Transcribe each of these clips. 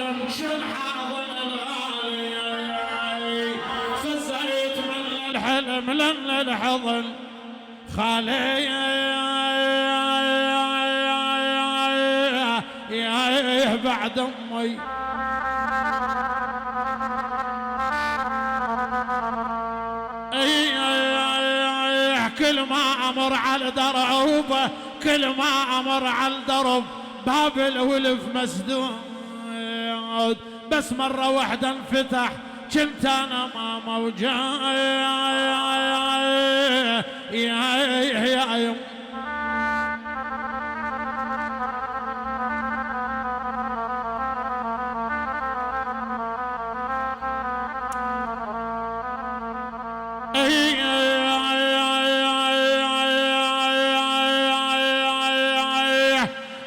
الحضن شو الحاضن الغالي فزيت من الحلم لن الحضن خالي يا بعد امي كل ما امر على درعوبه كل ما امر على الدرب باب الولف مسدود بس مره واحده انفتح كنت انا ما موجود يا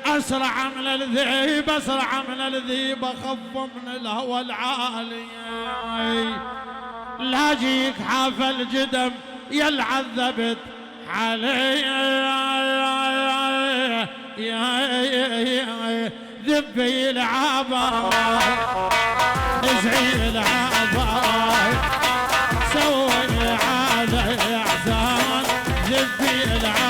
أسرع من الذيب أسرع من الذيب أخف من الهوى العالي لاجيك حاف الجدم يل عذبت علي ذبي العباي ازعي العباي سوي علي احزان ذبي العباي